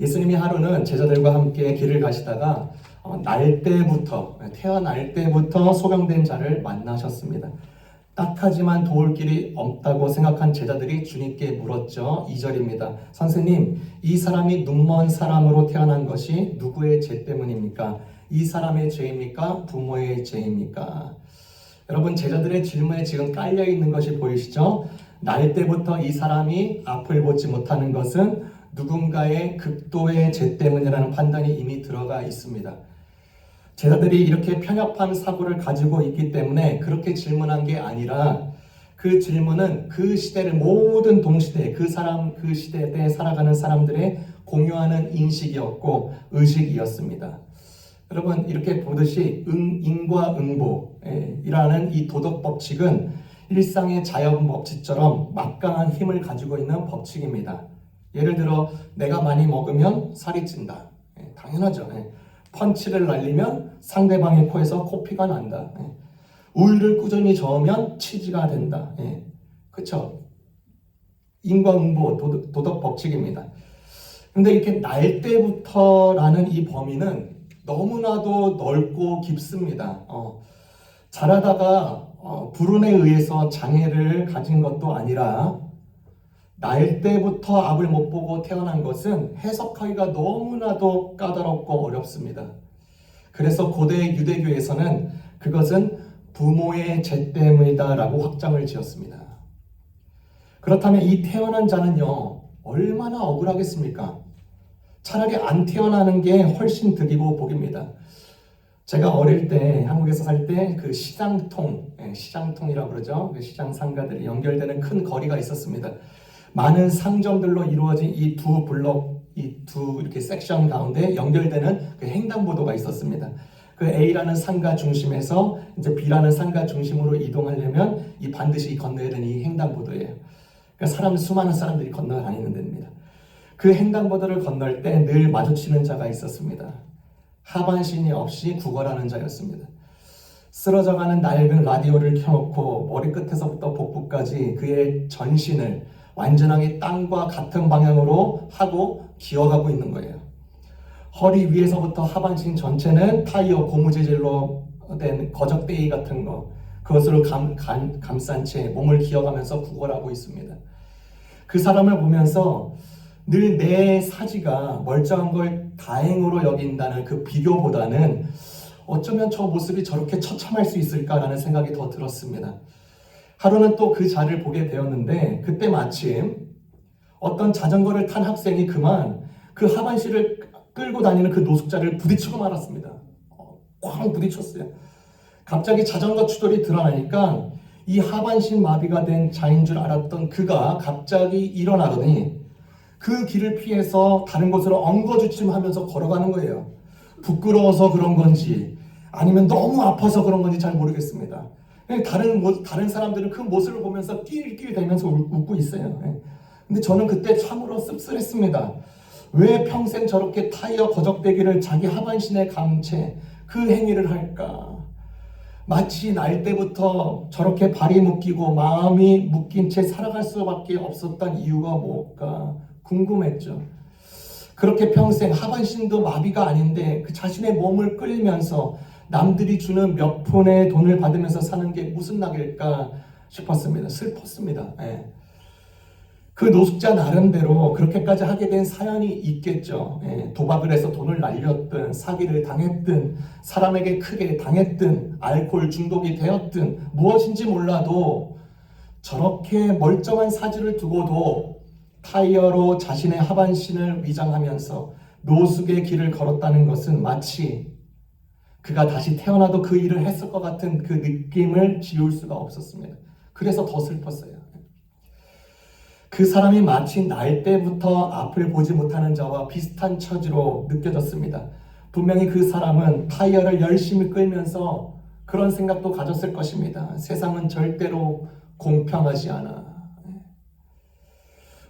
예수님이 하루는 제자들과 함께 길을 가시다가 태어날 때부터 소경된 자를 만나셨습니다. 딱하지만 도울 길이 없다고 생각한 제자들이 주님께 물었죠. 2절입니다. 선생님, 이 사람이 눈먼 사람으로 태어난 것이 누구의 죄 때문입니까? 이 사람의 죄입니까? 부모의 죄입니까? 여러분, 제자들의 질문에 지금 깔려 있는 것이 보이시죠? 날 때부터 이 사람이 앞을 보지 못하는 것은 누군가의 극도의 죄 때문이라는 판단이 이미 들어가 있습니다. 제자들이 이렇게 편협한 사고를 가지고 있기 때문에 그렇게 질문한 게 아니라 그 질문은 그 시대를 모든 동시대 그 시대에 살아가는 사람들의 공유하는 인식이었고 의식이었습니다. 여러분, 이렇게 보듯이 인과응보이라는 이 도덕 법칙은 일상의 자연 법칙처럼 막강한 힘을 가지고 있는 법칙입니다. 예를 들어 내가 많이 먹으면 살이 찐다. 당연하죠. 펀치를 날리면 상대방의 코에서 코피가 난다. 우유를 꾸준히 저으면 치즈가 된다. 그렇죠? 인과응보 도덕 법칙입니다. 근데 이렇게 날 때부터라는 이 범위는 너무나도 넓고 깊습니다. 자라다가 불운에 의해서 장애를 가진 것도 아니라 날 때부터 앞을 못 보고 태어난 것은 해석하기가 너무나도 까다롭고 어렵습니다. 그래서 고대 유대교에서는 그것은 부모의 죄 때문이다라고 확정을 지었습니다. 그렇다면 이 태어난 자는요, 얼마나 억울하겠습니까? 차라리 안 태어나는 게 훨씬 득이고 복입니다. 제가 어릴 때 한국에서 살 때 그 시장통이라고 그러죠. 그 시장 상가들이 연결되는 큰 거리가 있었습니다. 많은 상점들로 이루어진 이 두 블록, 이 두 이렇게 섹션 가운데 연결되는 그 횡단보도가 있었습니다. 그 A라는 상가 중심에서 이제 B라는 상가 중심으로 이동하려면 반드시 건너야 되는 이 횡단보도예요. 그러니까 수많은 사람들이 건너다니는 데입니다. 그 횡단보도를 건널 때 늘 마주치는 자가 있었습니다. 하반신이 없이 구걸하는 자였습니다. 쓰러져가는 낡은 라디오를 켜놓고 머리끝에서부터 복부까지 그의 전신을 완전하게 땅과 같은 방향으로 하고 기어가고 있는 거예요. 허리 위에서부터 하반신 전체는 타이어 고무 재질로 된 거적대기 같은 그것으로 감싼 채 몸을 기어가면서 구걸하고 있습니다. 그 사람을 보면서 늘 내 사지가 멀쩡한 걸 다행으로 여긴다는 그 비교보다는 어쩌면 저 모습이 저렇게 처참할 수 있을까라는 생각이 더 들었습니다. 하루는 또 그 자를 보게 되었는데 그때 마침 어떤 자전거를 탄 학생이 그만 그 하반신을 끌고 다니는 그 노숙자를 부딪히고 말았습니다. 쾅 부딪혔어요. 갑자기 자전거 추돌이 드러나니까 이 하반신 마비가 된 자인 줄 알았던 그가 갑자기 일어나더니 그 길을 피해서 다른 곳으로 엉거주춤하면서 걸어가는 거예요. 부끄러워서 그런 건지 아니면 너무 아파서 그런 건지 잘 모르겠습니다. 다른 사람들은 그 모습을 보면서 낄낄대면서 웃고 있어요. 근데 저는 그때 참으로 씁쓸했습니다. 왜 평생 저렇게 타이어 거적대기를 자기 하반신에 감채 그 행위를 할까? 마치 날 때부터 저렇게 발이 묶이고 마음이 묶인 채 살아갈 수밖에 없었던 이유가 뭘까 궁금했죠. 그렇게 평생 하반신도 마비가 아닌데 그 자신의 몸을 끌면서 남들이 주는 몇 푼의 돈을 받으면서 사는 게 무슨 낙일까 싶었습니다. 슬펐습니다. 그 노숙자 나름대로 그렇게까지 하게 된 사연이 있겠죠. 도박을 해서 돈을 날렸든 사기를 당했든 사람에게 크게 당했든 알코올 중독이 되었든 무엇인지 몰라도 저렇게 멀쩡한 사지를 두고도 타이어로 자신의 하반신을 위장하면서 노숙의 길을 걸었다는 것은 마치 그가 다시 태어나도 그 일을 했을 것 같은 그 느낌을 지울 수가 없었습니다. 그래서 더 슬펐어요. 그 사람이 마치 날 때부터 앞을 보지 못하는 자와 비슷한 처지로 느껴졌습니다. 분명히 그 사람은 타이어를 열심히 끌면서 그런 생각도 가졌을 것입니다. 세상은 절대로 공평하지 않아.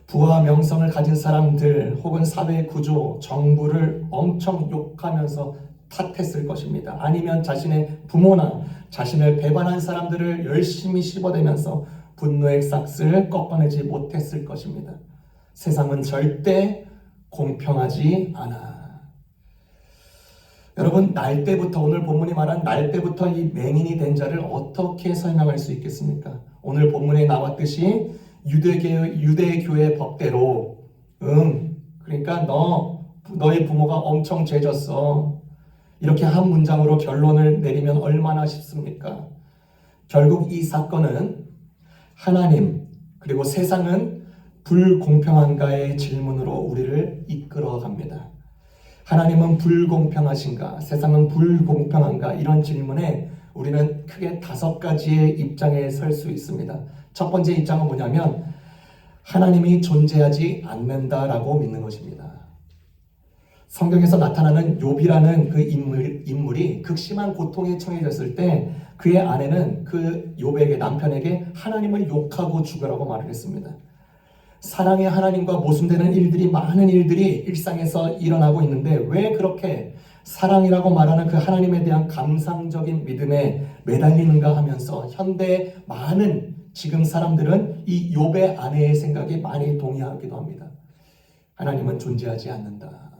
부와 명성을 가진 사람들 혹은 사회 구조, 정부를 엄청 욕하면서 탓했을 것입니다. 아니면 자신의 부모나 자신을 배반한 사람들을 열심히 씹어대면서 분노의 싹스를 꺾어내지 못했을 것입니다. 세상은 절대 공평하지 않아. 여러분, 날 때부터, 오늘 본문이 말한 날 때부터 이 맹인이 된 자를 어떻게 설명할 수 있겠습니까? 오늘 본문에 나왔듯이 유대교의 법대로 그러니까 너의 부모가 엄청 죄졌어. 이렇게 한 문장으로 결론을 내리면 얼마나 쉽습니까? 결국 이 사건은 하나님 그리고 세상은 불공평한가의 질문으로 우리를 이끌어 갑니다. 하나님은 불공평하신가? 세상은 불공평한가? 이런 질문에 우리는 크게 5가지의 입장에 설 수 있습니다. 첫 번째 입장은 뭐냐면 하나님이 존재하지 않는다라고 믿는 것입니다. 성경에서 나타나는 욥이라는 그 인물이 극심한 고통에 처해졌을 때 그의 아내는 그 욥에게, 남편에게 하나님을 욕하고 죽으라고 말을 했습니다. 사랑의 하나님과 모순되는 일들이, 많은 일들이 일상에서 일어나고 있는데 왜 그렇게 사랑이라고 말하는 그 하나님에 대한 감상적인 믿음에 매달리는가 하면서 현대의 많은 지금 사람들은 이 욥의 아내의 생각에 많이 동의하기도 합니다. 하나님은 존재하지 않는다.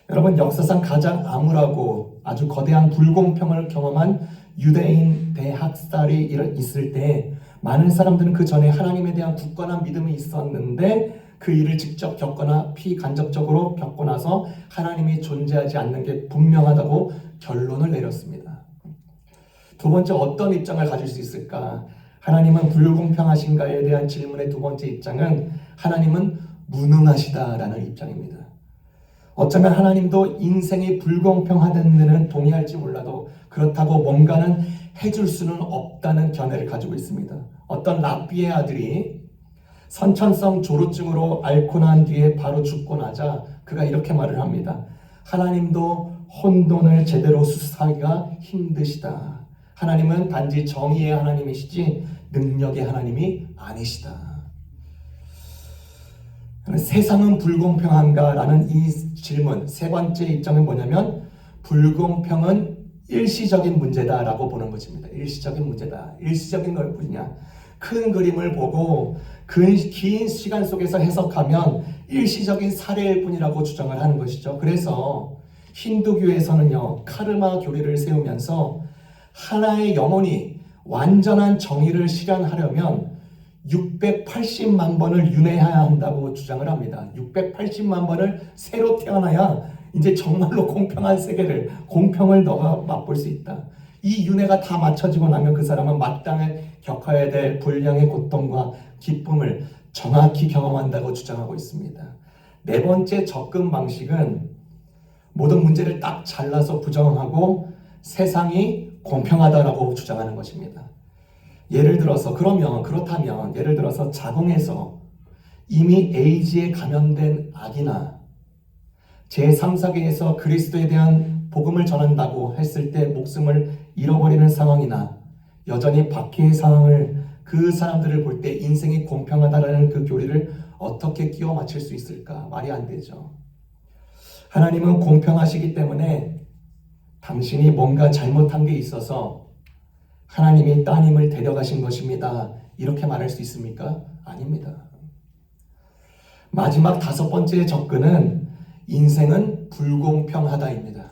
여러분, 역사상 가장 암울하고 아주 거대한 불공평을 경험한 유대인 대학살이 있을 때 많은 사람들은 그 전에 하나님에 대한 굳건한 믿음이 있었는데 그 일을 직접 겪거나 피간접적으로 겪고 나서 하나님이 존재하지 않는 게 분명하다고 결론을 내렸습니다. 두 번째, 어떤 입장을 가질 수 있을까? 하나님은 불공평하신가에 대한 질문의 두 번째 입장은 하나님은 무능하시다라는 입장입니다. 어쩌면 하나님도 인생이 불공평하다는 데는 동의할지 몰라도 그렇다고 뭔가는 해줄 수는 없다는 견해를 가지고 있습니다. 어떤 랍비의 아들이 선천성 조루증으로 앓고 난 뒤에 바로 죽고 나자 그가 이렇게 말을 합니다. 하나님도 혼돈을 제대로 수사하기가 힘드시다. 하나님은 단지 정의의 하나님이시지 능력의 하나님이 아니시다. 세상은 불공평한가? 라는 이 질문, 세 번째 입장은 뭐냐면 불공평은 일시적인 문제다라고 보는 것입니다. 일시적인 문제다. 일시적인 걸 뭐냐? 큰 그림을 보고 긴 시간 속에서 해석하면 일시적인 사례일 뿐이라고 주장을 하는 것이죠. 그래서 힌두교에서는요, 카르마 교리를 세우면서 하나의 영혼이 완전한 정의를 실현하려면 680만 번을 윤회해야 한다고 주장을 합니다. 680만 번을 새로 태어나야 이제 정말로 공평한 세계를, 공평을 너가 맛볼 수 있다. 이 윤회가 다 맞춰지고 나면 그 사람은 마땅히 겪어야 될 분량의 고통과 기쁨을 정확히 경험한다고 주장하고 있습니다. 네 번째 접근 방식은 모든 문제를 딱 잘라서 부정하고 세상이 공평하다라고 주장하는 것입니다. 예를 들어서 그렇다면 예를 들어서 자궁에서 이미 에이즈에 감염된 아기나 제3세계에서 그리스도에 대한 복음을 전한다고 했을 때 목숨을 잃어버리는 상황이나 여전히 박해의 상황을 그 사람들을 볼 때 인생이 공평하다라는 그 교리를 어떻게 끼워 맞출 수 있을까? 말이 안 되죠. 하나님은 공평하시기 때문에 당신이 뭔가 잘못한 게 있어서 하나님이 따님을 데려가신 것입니다. 이렇게 말할 수 있습니까? 아닙니다. 마지막 5번째 접근은 인생은 불공평하다입니다.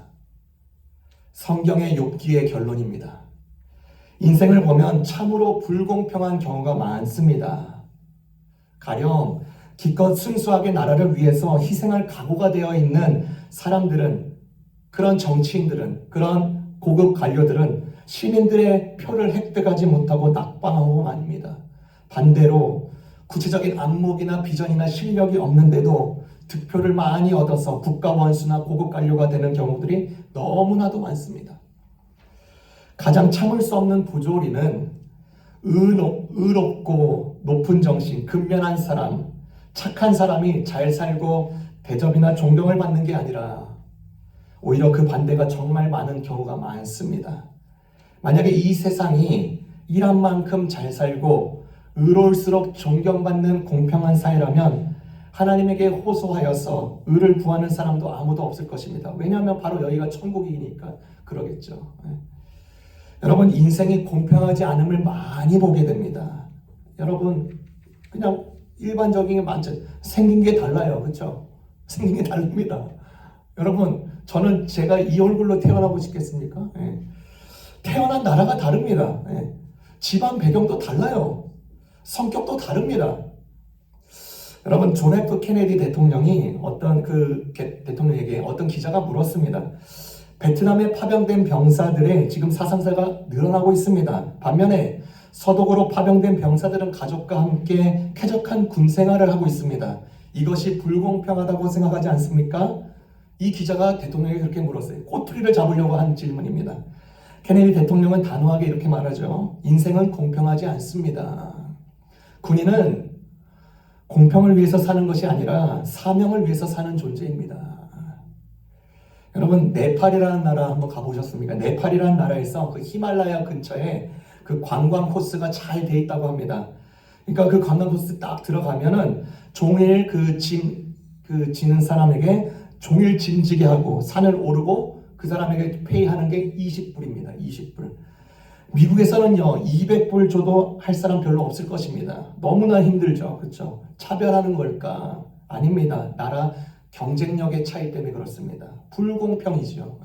성경의 욥기의 결론입니다. 인생을 보면 참으로 불공평한 경우가 많습니다. 가령 기껏 순수하게 나라를 위해서 희생할 각오가 되어 있는 사람들은, 그런 정치인들은, 그런 고급 관료들은 시민들의 표를 획득하지 못하고 낙방하고 맙니다. 반대로 구체적인 안목이나 비전이나 실력이 없는데도 득표를 많이 얻어서 국가 원수나 고급 관료가 되는 경우들이 너무나도 많습니다. 가장 참을 수 없는 부조리는 의롭고 높은 정신, 근면한 사람, 착한 사람이 잘 살고 대접이나 존경을 받는 게 아니라 오히려 그 반대가 정말 많은 경우가 많습니다. 만약에 이 세상이 일한 만큼 잘 살고 의로울수록 존경받는 공평한 사회라면 하나님에게 호소하여서 의를 구하는 사람도 아무도 없을 것입니다. 왜냐하면 바로 여기가 천국이니까 그러겠죠. 여러분, 인생이 공평하지 않음을 많이 보게 됩니다. 여러분, 그냥 일반적인 생긴 게 달라요. 그렇죠? 생긴 게 다릅니다. 여러분, 저는 제가 이 얼굴로 태어나고 싶겠습니까? 예. 태어난 나라가 다릅니다. 예. 집안 배경도 달라요. 성격도 다릅니다. 여러분, 존 F 케네디 대통령이 어떤 대통령에게 어떤 기자가 물었습니다. 베트남에 파병된 병사들의 지금 사상자가 늘어나고 있습니다. 반면에 서독으로 파병된 병사들은 가족과 함께 쾌적한 군 생활을 하고 있습니다. 이것이 불공평하다고 생각하지 않습니까? 이 기자가 대통령에게 그렇게 물었어요. 꼬투리를 잡으려고 한 질문입니다. 케네디 대통령은 단호하게 이렇게 말하죠. 인생은 공평하지 않습니다. 군인은 공평을 위해서 사는 것이 아니라 사명을 위해서 사는 존재입니다. 여러분, 네팔이라는 나라 한번 가보셨습니까? 네팔이라는 나라에서 그 히말라야 근처에 그 관광 코스가 잘 돼 있다고 합니다. 그러니까 그 관광 코스 딱 들어가면은 종일 지는 사람에게 종일 짐지게 하고 산을 오르고 그 사람에게 페이하는 게 20불입니다. 20불. 미국에서는요, 200불 줘도 할 사람 별로 없을 것입니다. 너무나 힘들죠. 그렇죠? 차별하는 걸까? 아닙니다. 나라 경쟁력의 차이 때문에 그렇습니다. 불공평이죠.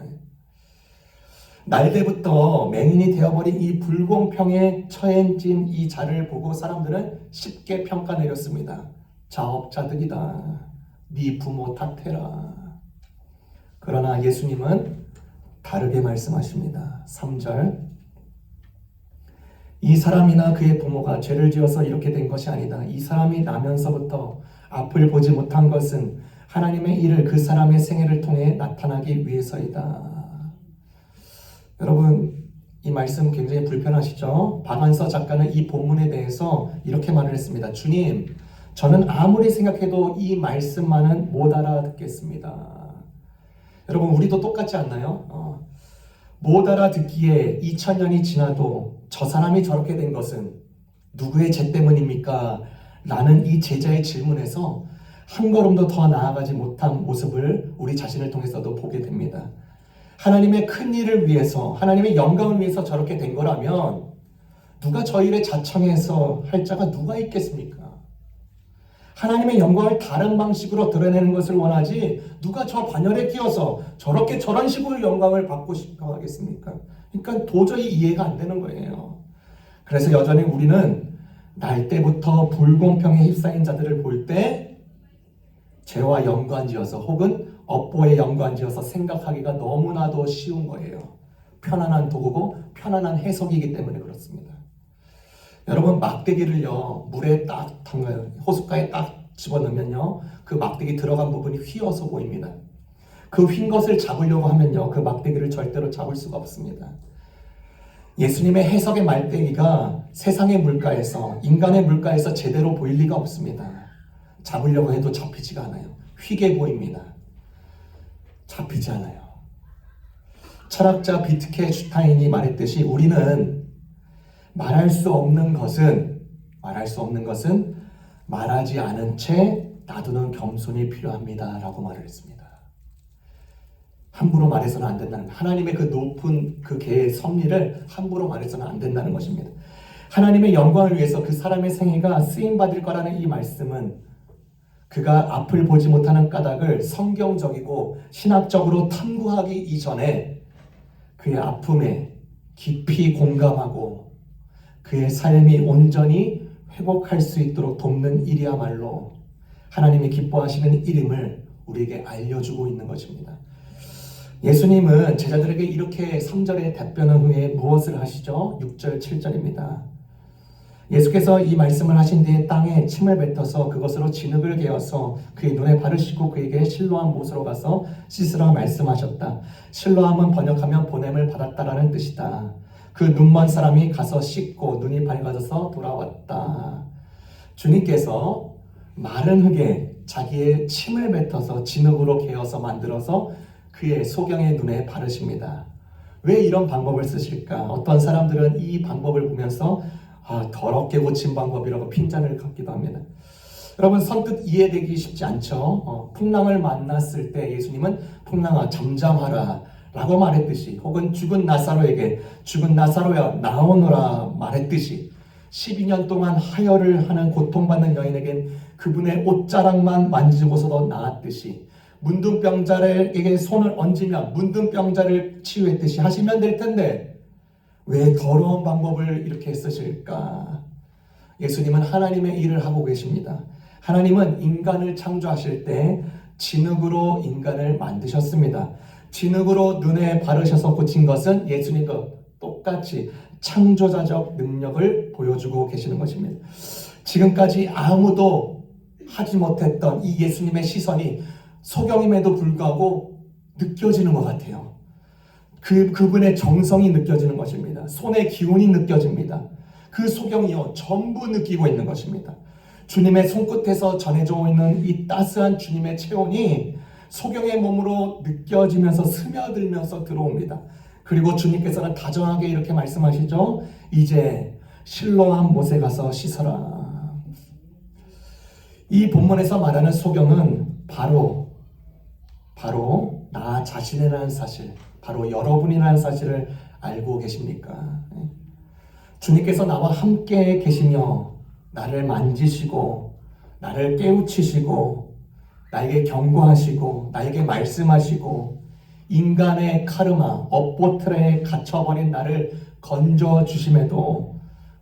날때부터 맹인이 되어버린 이 불공평에 처해진 이 자를 보고 사람들은 쉽게 평가 내렸습니다. 자업자득이다. 네 부모 탓해라. 그러나 예수님은 다르게 말씀하십니다. 3절, 이 사람이나 그의 부모가 죄를 지어서 이렇게 된 것이 아니다. 이 사람이 나면서부터 앞을 보지 못한 것은 하나님의 일을 그 사람의 생애를 통해 나타나기 위해서이다. 여러분, 이 말씀 굉장히 불편하시죠? 박완서 작가는 이 본문에 대해서 이렇게 말을 했습니다. 주님, 저는 아무리 생각해도 이 말씀만은 못 알아듣겠습니다. 여러분, 우리도 똑같지 않나요? 못 알아듣기에 2000년이 지나도 저 사람이 저렇게 된 것은 누구의 죄 때문입니까? 라는 이 제자의 질문에서 한 걸음도 더 나아가지 못한 모습을 우리 자신을 통해서도 보게 됩니다. 하나님의 큰 일을 위해서, 하나님의 영광을 위해서 저렇게 된 거라면 누가 저 일에 자청해서 할 자가 누가 있겠습니까? 하나님의 영광을 다른 방식으로 드러내는 것을 원하지 누가 저 반열에 끼어서 저런 식으로 영광을 받고 싶어 하겠습니까? 그러니까 도저히 이해가 안 되는 거예요. 그래서 여전히 우리는 날 때부터 불공평에 휩싸인 자들을 볼 때 죄와 연관지어서 혹은 업보에 연관지어서 생각하기가 너무나도 쉬운 거예요. 편안한 도구고 편안한 해석이기 때문에 그렇습니다. 여러분, 막대기를요, 물에 딱 담가요. 호숫가에 딱 집어넣으면요, 그 막대기 들어간 부분이 휘어서 보입니다. 그 휜 것을 잡으려고 하면요, 그 막대기를 절대로 잡을 수가 없습니다. 예수님의 해석의 말대기가 세상의 물가에서, 인간의 물가에서 제대로 보일 리가 없습니다. 잡으려고 해도 잡히지가 않아요. 휘게 보입니다. 잡히지 않아요. 철학자 비트케슈타인이 말했듯이 우리는 말할 수 없는 것은 말하지 않은 채 놔두는 겸손이 필요합니다. 라고 말을 했습니다. 함부로 말해서는 안 된다는, 하나님의 그 높은 그 계의 섭리를 함부로 말해서는 안 된다는 것입니다. 하나님의 영광을 위해서 그 사람의 생애가 쓰임받을 거라는 이 말씀은 그가 앞을 보지 못하는 까닭을 성경적이고 신학적으로 탐구하기 이전에 그의 아픔에 깊이 공감하고 그의 삶이 온전히 회복할 수 있도록 돕는 일이야말로 하나님이 기뻐하시는 일임을 우리에게 알려주고 있는 것입니다. 예수님은 제자들에게 이렇게 3절의 답변한 후에 무엇을 하시죠? 6절, 7절입니다. 예수께서 이 말씀을 하신 뒤에 땅에 침을 뱉어서 그것으로 진흙을 개어서 그의 눈에 바르시고 그에게 실로암 못으로 가서 씻으라 말씀하셨다. 실로암은 번역하면 보냄을 받았다라는 뜻이다. 그 눈먼 사람이 가서 씻고 눈이 밝아져서 돌아왔다. 주님께서 마른 흙에 자기의 침을 뱉어서 진흙으로 개어서 만들어서 그의 소경의 눈에 바르십니다. 왜 이런 방법을 쓰실까? 어떤 사람들은 이 방법을 보면서 더럽게 고친 방법이라고 핀잔을 갖기도 합니다. 여러분, 선뜻 이해되기 쉽지 않죠? 풍랑을 만났을 때 예수님은 풍랑아 잠잠하라 라고 말했듯이, 혹은 죽은 나사로에게 죽은 나사로야 나오너라 말했듯이, 12년 동안 하혈을 하는 고통받는 여인에겐 그분의 옷자락만 만지고서도 나았듯이, 문둥병자에게 손을 얹으면 문둥병자를 치유했듯이 하시면 될 텐데 왜 더러운 방법을 이렇게 쓰실까? 예수님은 하나님의 일을 하고 계십니다. 하나님은 인간을 창조하실 때 진흙으로 인간을 만드셨습니다. 진흙으로 눈에 바르셔서 고친 것은 예수님과 똑같이 창조자적 능력을 보여주고 계시는 것입니다. 지금까지 아무도 하지 못했던 이 예수님의 시선이 소경임에도 불구하고 느껴지는 것 같아요. 그분의 정성이 느껴지는 것입니다. 손의 기운이 느껴집니다. 그 소경이요 전부 느끼고 있는 것입니다. 주님의 손끝에서 전해져 있는 이 따스한 주님의 체온이 소경의 몸으로 느껴지면서 스며들면서 들어옵니다. 그리고 주님께서는 다정하게 이렇게 말씀하시죠. 이제 실로암 못에 가서 씻어라. 이 본문에서 말하는 소경은 바로 나 자신이라는 사실, 바로 여러분이라는 사실을 알고 계십니까? 주님께서 나와 함께 계시며 나를 만지시고 나를 깨우치시고 나에게 경고하시고 나에게 말씀하시고 인간의 카르마, 업보틀에 갇혀버린 나를 건져주심에도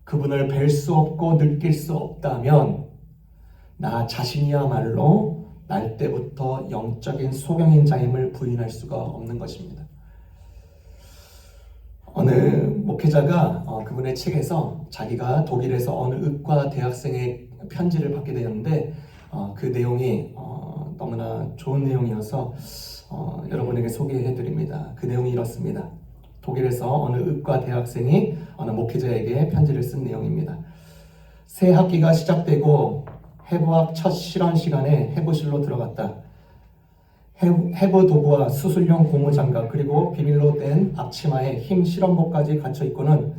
그분을 뵐 수 없고 느낄 수 없다면 나 자신이야말로 날 때부터 영적인 소경인 자임을 부인할 수가 없는 것입니다. 어느 목회자가 그분의 책에서 자기가 독일에서 어느 의과 대학생의 편지를 받게 되었는데 그 내용이 너무나 좋은 내용이어서 여러분에게 소개해드립니다. 그 내용이 이렇습니다. 독일에서 어느 의과 대학생이 어느 목회자에게 편지를 쓴 내용입니다. 새 학기가 시작되고 해부학 첫 실험 시간에 해부실로 들어갔다. 해부 도구와 수술용 고무장갑 그리고 비밀로 된 앞치마에 흰 실험복까지 갇혀 있고는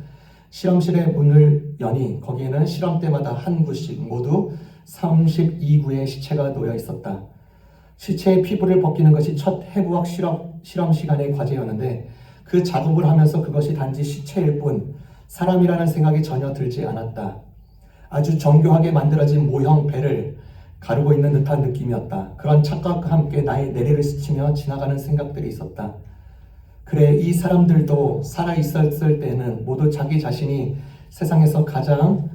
실험실의 문을 여니 거기에는 실험 때마다 한 구씩 모두 32구의 시체가 놓여 있었다. 시체의 피부를 벗기는 것이 첫 해부학 실험 시간의 과제였는데 그 작업을 하면서 그것이 단지 시체일 뿐 사람이라는 생각이 전혀 들지 않았다. 아주 정교하게 만들어진 모형 배를 가르고 있는 듯한 느낌이었다. 그런 착각과 함께 나의 내리를 스치며 지나가는 생각들이 있었다. 그래, 이 사람들도 살아있었을 때는 모두 자기 자신이 세상에서 가장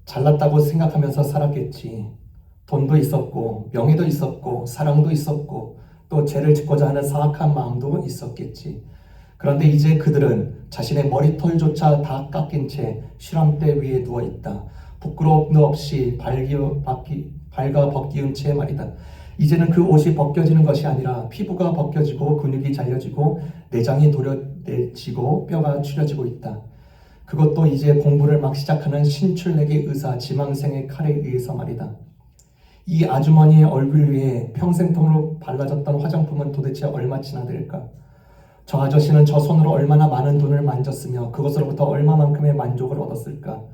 잘났다고 생각하면서 살았겠지. 돈도 있었고 명예도 있었고 사랑도 있었고 또 죄를 짓고자 하는 사악한 마음도 있었겠지. 그런데 이제 그들은 자신의 머리털조차 다 깎인 채 실험대 위에 누워있다. 부끄러움도 없이 발가 벗기운 채 말이다. 이제는 그 옷이 벗겨지는 것이 아니라 피부가 벗겨지고 근육이 잘려지고 내장이 도려내지고 뼈가 추려지고 있다. 그것도 이제 공부를 막 시작하는 신출내기 의사 지망생의 칼에 의해서 말이다. 이 아주머니의 얼굴 위에 평생통으로 발라졌던 화장품은 도대체 얼마치나 될까? 저 아저씨는 저 손으로 얼마나 많은 돈을 만졌으며 그것으로부터 얼마만큼의 만족을 얻었을까?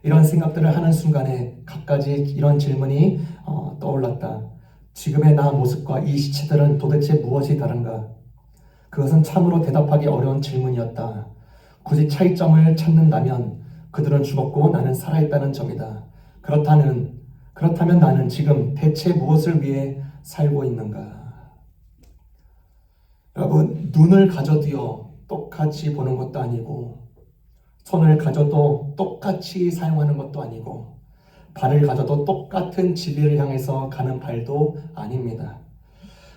이런 생각들을 하는 순간에 갖가지 이런 질문이 떠올랐다. 지금의 나 모습과 이 시체들은 도대체 무엇이 다른가? 그것은 참으로 대답하기 어려운 질문이었다. 굳이 차이점을 찾는다면 그들은 죽었고 나는 살아있다는 점이다. 그렇다면 나는 지금 대체 무엇을 위해 살고 있는가? 여러분, 눈을 가져도요 똑같이 보는 것도 아니고 손을 가져도 똑같이 사용하는 것도 아니고 발을 가져도 똑같은 진리를 향해서 가는 발도 아닙니다.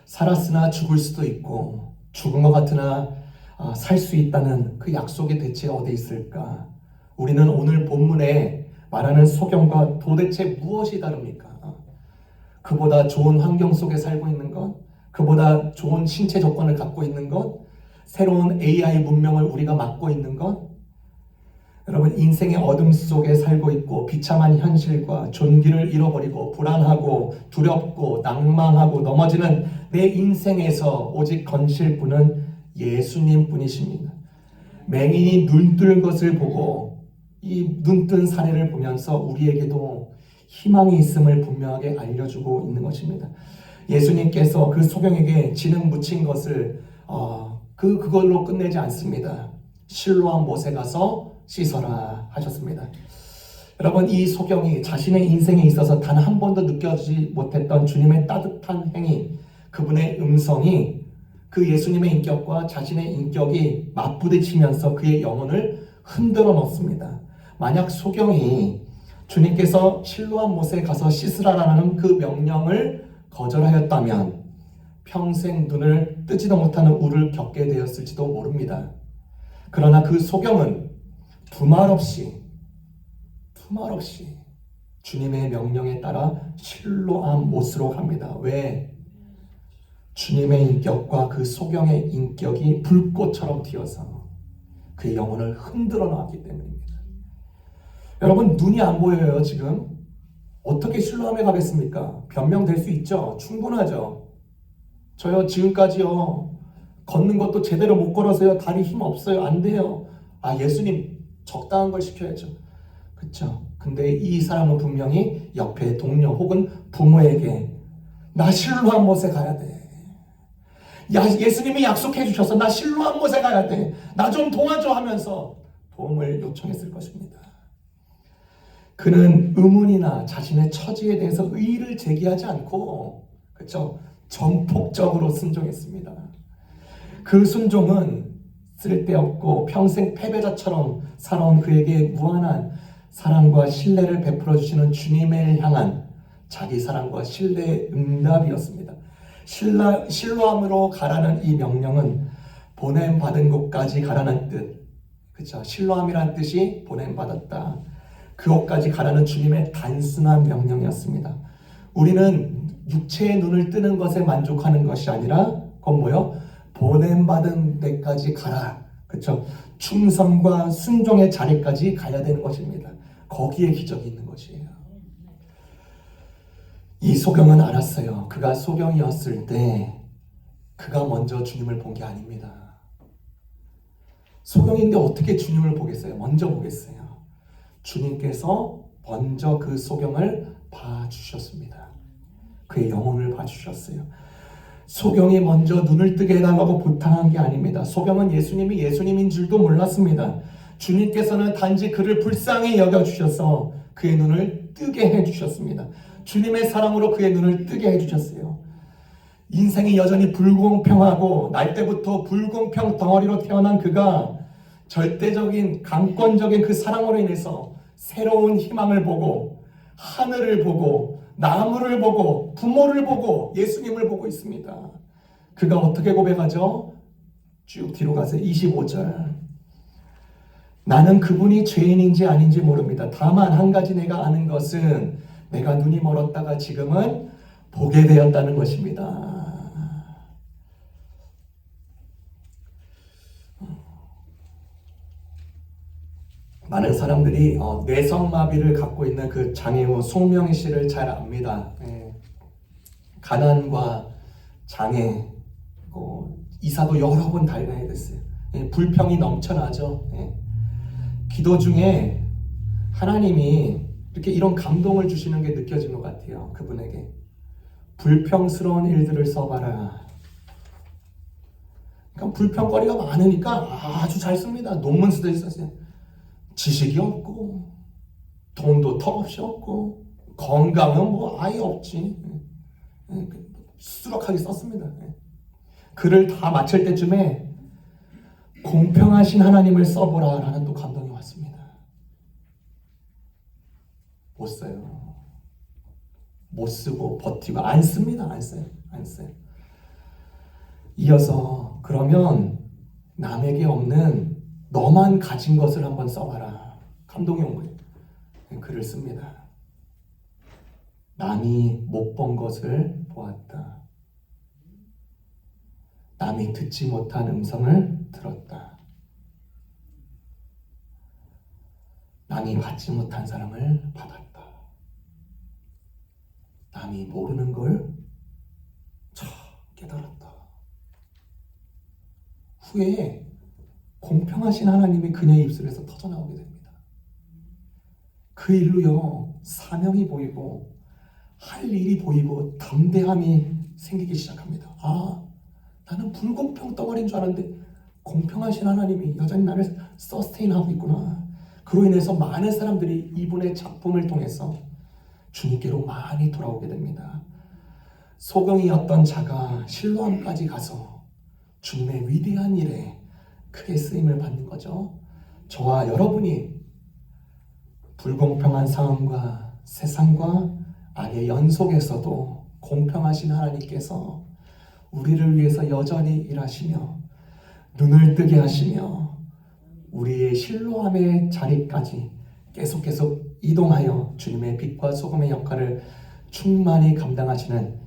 살았으나 죽을 수도 있고 죽은 것 같으나 살 수 있다는 그 약속이 대체 어디 있을까? 우리는 오늘 본문에 말하는 소경과 도대체 무엇이 다릅니까? 그보다 좋은 환경 속에 살고 있는 것, 그보다 좋은 신체 조건을 갖고 있는 것, 새로운 AI 문명을 우리가 맡고 있는 것, 여러분 인생의 어둠 속에 살고 있고 비참한 현실과 존귀를 잃어버리고 불안하고 두렵고 낭망하고 넘어지는 내 인생에서 오직 건실 분은 예수님 뿐이십니다. 맹인이 눈뜬 것을 보고 이 눈뜬 사례를 보면서 우리에게도 희망이 있음을 분명하게 알려주고 있는 것입니다. 예수님께서 그 소경에게 진흙 묻힌 것을 그걸로 끝내지 않습니다. 실로암 못에 가서 씻어라 하셨습니다. 여러분, 이 소경이 자신의 인생에 있어서 단 한 번도 느껴지지 못했던 주님의 따뜻한 행위, 그분의 음성이 그 예수님의 인격과 자신의 인격이 맞부딪히면서 그의 영혼을 흔들어 놓습니다. 만약 소경이 주님께서 실로암 못에 가서 씻으라라는 그 명령을 거절하였다면 평생 눈을 뜨지도 못하는 우를 겪게 되었을지도 모릅니다. 그러나 그 소경은 두말 없이 주님의 명령에 따라 실로암 못으로 갑니다. 왜? 주님의 인격과 그 소경의 인격이 불꽃처럼 튀어서 그의 영혼을 흔들어 놨기 때문입니다. 여러분, 눈이 안 보여요. 지금 어떻게 실로암에 가겠습니까? 변명될 수 있죠. 충분하죠. 저요, 지금까지요, 걷는 것도 제대로 못 걸어서요, 다리 힘 없어요. 안 돼요. 예수님 적당한 걸 시켜야죠. 그렇죠? 근데 이 사람은 분명히 옆에 동료 혹은 부모에게 나 실로암 못에 가야 돼. 예수님이 약속해 주셔서 나 실로암 못에 가야 돼. 나 좀 도와줘 하면서 도움을 요청했을 것입니다. 그는 의문이나 자신의 처지에 대해서 의의를 제기하지 않고, 그렇죠? 전폭적으로 순종했습니다. 그 순종은 쓸데없고 평생 패배자처럼 살아온 그에게 무한한 사랑과 신뢰를 베풀어 주시는 주님을 향한 자기 사랑과 신뢰의 응답이었습니다. 실로암으로 가라는 이 명령은 보냄받은 곳까지 가라는 뜻, 그렇죠? 실로암이라는 뜻이 보냄받았다. 그곳까지 가라는 주님의 단순한 명령이었습니다. 우리는 육체의 눈을 뜨는 것에 만족하는 것이 아니라 그건 뭐요? 보냄받은 데까지 가라. 그렇죠? 충성과 순종의 자리까지 가야 되는 것입니다. 거기에 기적이 있는 것이에요. 이 소경은 알았어요. 그가 소경이었을 때 그가 먼저 주님을 본 게 아닙니다. 소경인데 어떻게 주님을 보겠어요? 먼저 보겠어요. 주님께서 먼저 그 소경을 봐주셨습니다. 그의 영혼을 봐주셨어요. 소경이 먼저 눈을 뜨게 해달라고 부탁한 게 아닙니다. 소경은 예수님이 예수님인 줄도 몰랐습니다. 주님께서는 단지 그를 불쌍히 여겨주셔서 그의 눈을 뜨게 해주셨습니다. 주님의 사랑으로 그의 눈을 뜨게 해주셨어요. 인생이 여전히 불공평하고 날 때부터 불공평 덩어리로 태어난 그가 절대적인 강권적인 그 사랑으로 인해서 새로운 희망을 보고 하늘을 보고 나무를 보고 부모를 보고 예수님을 보고 있습니다. 그가 어떻게 고백하죠? 쭉 뒤로 가세요. 25절. 나는 그분이 죄인인지 아닌지 모릅니다. 다만 한 가지 내가 아는 것은 내가 눈이 멀었다가 지금은 보게 되었다는 것입니다. 많은 사람들이 뇌성마비를 갖고 있는 그 장애우 송명희 씨를 잘 압니다. 가난과 장애, 이사도 여러 번 달려야 됐어요. 불평이 넘쳐나죠. 기도 중에 하나님이 이렇게 이런 감동을 주시는 게 느껴진 것 같아요. 그분에게 불평스러운 일들을 써봐라. 그러니까 불평거리가 많으니까 아주 잘 씁니다. 논문 쓰듯이 썼어요. 지식이 없고 돈도 턱없이 없고 건강은 뭐 아예 없지. 수락하게 썼습니다. 글을 다 마칠 때쯤에 공평하신 하나님을 써보라 라는 또 감동이 왔습니다. 못 써요. 못 쓰고 버티고 안 씁니다. 안 써요. 이어서 그러면 남에게 없는 너만 가진 것을 한번 써봐라. 감동이 온 거예요. 글을 씁니다. 남이 못 본 것을 보았다. 남이 듣지 못한 음성을 들었다. 남이 받지 못한 사랑을 받았다. 남이 모르는 걸 깨달았다. 후에 공평하신 하나님이 그녀의 입술에서 터져나오게 됩니다. 그 일로요, 사명이 보이고 할 일이 보이고 담대함이 생기기 시작합니다. 나는 불공평 덩어리인 줄 알았는데 공평하신 하나님이 여전히 나를 서스테인하고 있구나. 그로 인해서 많은 사람들이 이분의 작품을 통해서 주님께로 많이 돌아오게 됩니다. 소경이었던 자가 실로암까지 가서 주님의 위대한 일에 크게 쓰임을 받는 거죠. 저와 여러분이 불공평한 상황과 세상과 악의 연속에서도 공평하신 하나님께서 우리를 위해서 여전히 일하시며 눈을 뜨게 하시며 우리의 실로암의 자리까지 계속 이동하여 주님의 빛과 소금의 역할을 충만히 감당하시는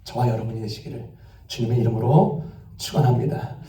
저와 여러분이 되시기를 주님의 이름으로 축원합니다.